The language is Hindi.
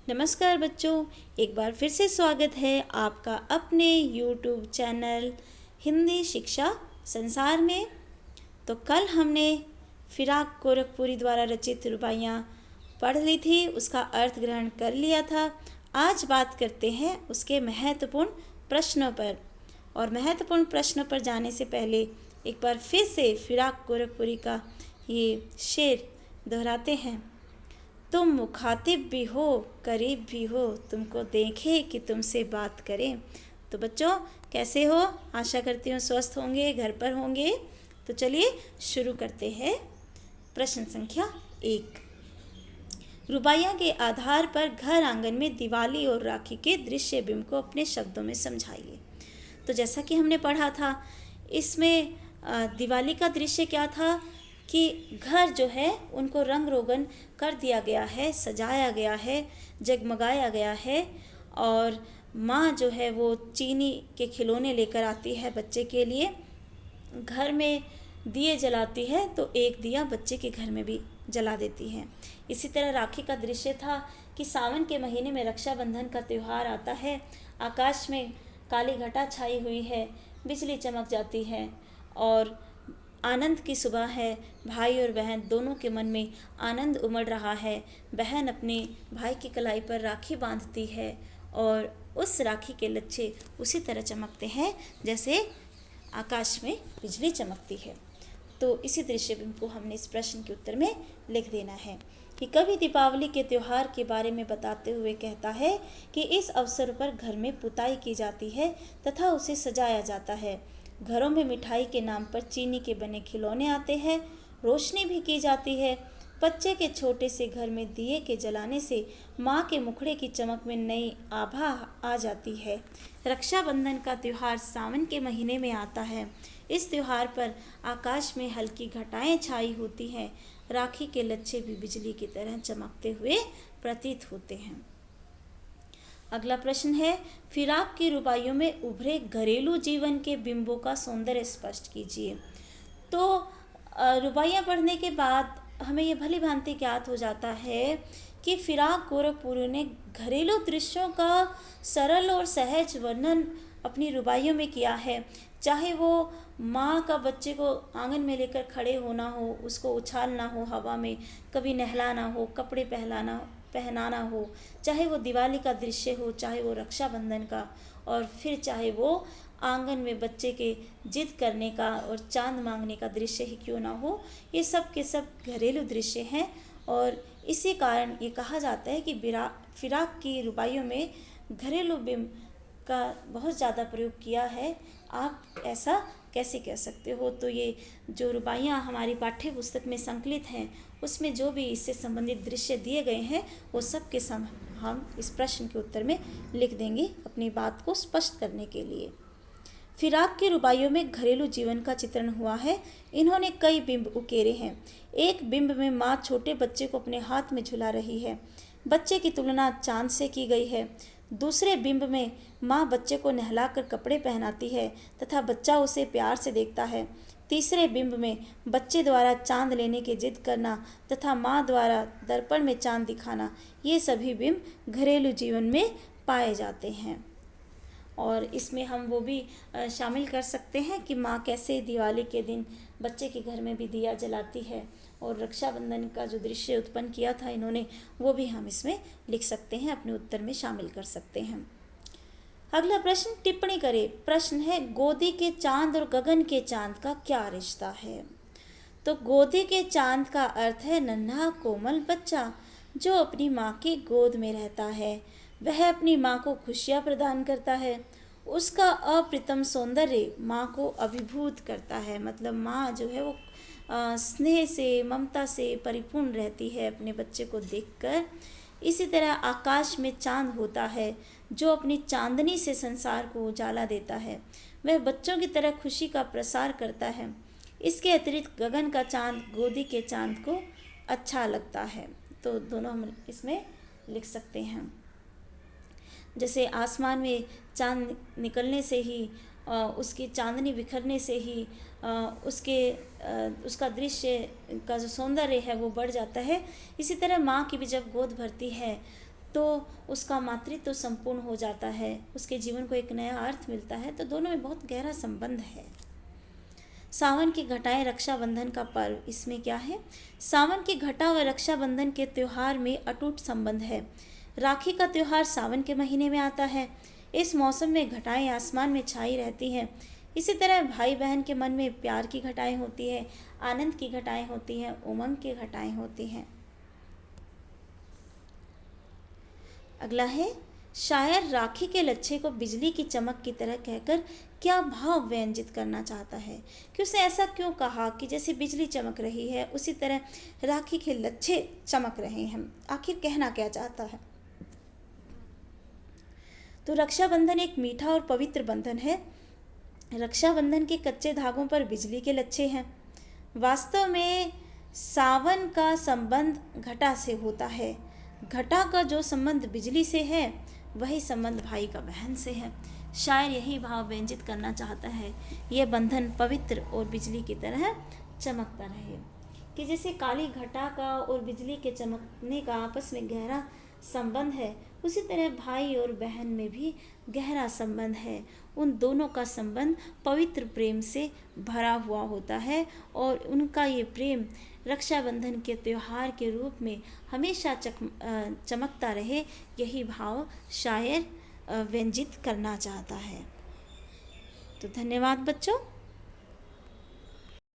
नमस्कार बच्चों, एक बार फिर से स्वागत है आपका अपने YouTube चैनल हिंदी शिक्षा संसार में। तो कल हमने फिराक गोरखपुरी द्वारा रचित रुबाइयाँ पढ़ ली थी, उसका अर्थ ग्रहण कर लिया था। आज बात करते हैं उसके महत्वपूर्ण प्रश्नों पर। और महत्वपूर्ण प्रश्नों पर जाने से पहले एक बार फिर से फिराक गोरखपुरी का ये शेर दोहराते हैं। तुम मुखातिब भी हो, करीब भी हो, तुमको देखे कि तुमसे बात करें। तो बच्चों कैसे हो? आशा करती हूँ स्वस्थ होंगे, घर पर होंगे। तो चलिए शुरू करते हैं। प्रश्न संख्या 1। रुबाइयाँ के आधार पर घर आंगन में दिवाली और राखी के दृश्य बिंब को अपने शब्दों में समझाइए। तो जैसा कि हमने पढ़ा था, इसमें दिवाली का दृश्य क्या था कि घर जो है उनको रंग रोगन कर दिया गया है, सजाया गया है, जगमगाया गया है। और माँ जो है वो चीनी के खिलौने लेकर आती है बच्चे के लिए, घर में दिए जलाती है, तो एक दिया बच्चे के घर में भी जला देती है। इसी तरह राखी का दृश्य था कि सावन के महीने में रक्षाबंधन का त्यौहार आता है। आकाश में काली घटा छाई हुई है, बिजली चमक जाती है और आनंद की सुबह है। भाई और बहन दोनों के मन में आनंद उमड़ रहा है। बहन अपने भाई की कलाई पर राखी बांधती है और उस राखी के लच्छे उसी तरह चमकते हैं जैसे आकाश में बिजली चमकती है। तो इसी दृश्य को हमने इस प्रश्न के उत्तर में लिख देना है कि कवि दीपावली के त्यौहार के बारे में बताते हुए कहता है कि इस अवसर पर घर में पुताई की जाती है तथा उसे सजाया जाता है। घरों में मिठाई के नाम पर चीनी के बने खिलौने आते हैं, रोशनी भी की जाती है। बच्चे के छोटे से घर में दिए के जलाने से माँ के मुखड़े की चमक में नई आभा आ जाती है। रक्षाबंधन का त्यौहार सावन के महीने में आता है। इस त्यौहार पर आकाश में हल्की घटाएं छाई होती हैं। राखी के लच्छे भी बिजली की तरह चमकते हुए प्रतीत होते हैं। अगला प्रश्न है, फिराक की रुबाइयों में उभरे घरेलू जीवन के बिंबों का सौंदर्य स्पष्ट कीजिए। तो रुबाइयाँ पढ़ने के बाद हमें ये भली भांति ज्ञात हो जाता है कि फिराक गोरखपुरी ने घरेलू दृश्यों का सरल और सहज वर्णन अपनी रुबाइयों में किया है। चाहे वो माँ का बच्चे को आंगन में लेकर खड़े होना हो, उसको उछालना हो हवा में, कभी नहलाना हो, कपड़े पहनाना हो, चाहे वो दिवाली का दृश्य हो, चाहे वो रक्षाबंधन का, और फिर चाहे वो आंगन में बच्चे के जिद करने का और चांद मांगने का दृश्य ही क्यों ना हो, ये सब के सब घरेलू दृश्य हैं। और इसी कारण ये कहा जाता है कि फिराक की रुबाइयों में घरेलू बिंब का बहुत ज़्यादा प्रयोग किया है। आप ऐसा कैसे कह सकते हो? तो ये जो रुबाइयाँ हमारी पाठ्य पुस्तक में संकलित हैं, उसमें जो भी इससे संबंधित दृश्य दिए गए हैं वो सब के सब हम इस प्रश्न के उत्तर में लिख देंगे अपनी बात को स्पष्ट करने के लिए। फिराक की रुबाइयों में घरेलू जीवन का चित्रण हुआ है। इन्होंने कई बिंब उकेरे हैं। एक बिंब में माँ छोटे बच्चे को अपने हाथ में झुला रही है। बच्चे की तुलना चांद से की गई है। दूसरे बिंब में माँ बच्चे को नहलाकर कपड़े पहनाती है तथा बच्चा उसे प्यार से देखता है। तीसरे बिंब में बच्चे द्वारा चांद लेने की जिद करना तथा माँ द्वारा दर्पण में चांद दिखाना, ये सभी बिंब घरेलू जीवन में पाए जाते हैं। और इसमें हम वो भी शामिल कर सकते हैं कि माँ कैसे दिवाली के दिन बच्चे के घर में भी दिया जलाती है, और रक्षाबंधन का जो दृश्य उत्पन्न किया था इन्होंने, वो भी हम इसमें लिख सकते हैं, अपने उत्तर में शामिल कर सकते हैं। अगला प्रश्न, टिप्पणी करें। प्रश्न है, गोदी के चांद और गगन के चांद का क्या रिश्ता है? तो गोदी के चांद का अर्थ है नन्हा कोमल बच्चा जो अपनी माँ की गोद में रहता है। वह अपनी माँ को खुशियाँ प्रदान करता है। उसका अप्रतिम सौंदर्य माँ को अभिभूत करता है। मतलब माँ जो है वो स्नेह से, ममता से परिपूर्ण रहती है अपने बच्चे को देखकर। इसी तरह आकाश में चांद होता है जो अपनी चांदनी से संसार को उजाला देता है। वह बच्चों की तरह खुशी का प्रसार करता है। इसके अतिरिक्त गगन का चांद गोदी के चांद को अच्छा लगता है। तो दोनों हम इसमें लिख सकते हैं। जैसे आसमान में चांद निकलने से ही, उसकी चांदनी बिखरने से ही उसका दृश्य का जो सौंदर्य है वो बढ़ जाता है। इसी तरह माँ की भी जब गोद भरती है तो उसका मातृत्व तो संपूर्ण हो जाता है, उसके जीवन को एक नया अर्थ मिलता है। तो दोनों में बहुत गहरा संबंध है। सावन की घटाएं रक्षाबंधन का पर्व, इसमें क्या है? सावन की घटा व रक्षाबंधन के त्यौहार में अटूट संबंध है। राखी का त्यौहार सावन के महीने में आता है। इस मौसम में घटाएं आसमान में छाई रहती हैं। इसी तरह भाई बहन के मन में प्यार की घटाएं होती है, आनंद की घटाएं होती हैं, उमंग की घटाएं होती हैं। अगला है, शायर राखी के लच्छे को बिजली की चमक की तरह कहकर क्या भाव व्यंजित करना चाहता है, कि उसने ऐसा क्यों कहा कि जैसे बिजली चमक रही है उसी तरह राखी के लच्छे चमक रहे हैं। आखिर कहना क्या चाहता है? तो रक्षाबंधन एक मीठा और पवित्र बंधन है। रक्षाबंधन के कच्चे धागों पर बिजली के लच्छे हैं। वास्तव में सावन का संबंध घटा से होता है। घटा का जो संबंध बिजली से है वही संबंध भाई का बहन से है। शायर यही भाव व्यंजित करना चाहता है, यह बंधन पवित्र और बिजली की तरह चमकता रहे। कि जैसे काली घटा का और बिजली के चमकने का आपस में गहरा संबंध है, उसी तरह भाई और बहन में भी गहरा संबंध है। उन दोनों का संबंध पवित्र प्रेम से भरा हुआ होता है और उनका ये प्रेम रक्षाबंधन के त्यौहार के रूप में हमेशा चमकता रहे, यही भाव शायर व्यंजित करना चाहता है। तो धन्यवाद बच्चों।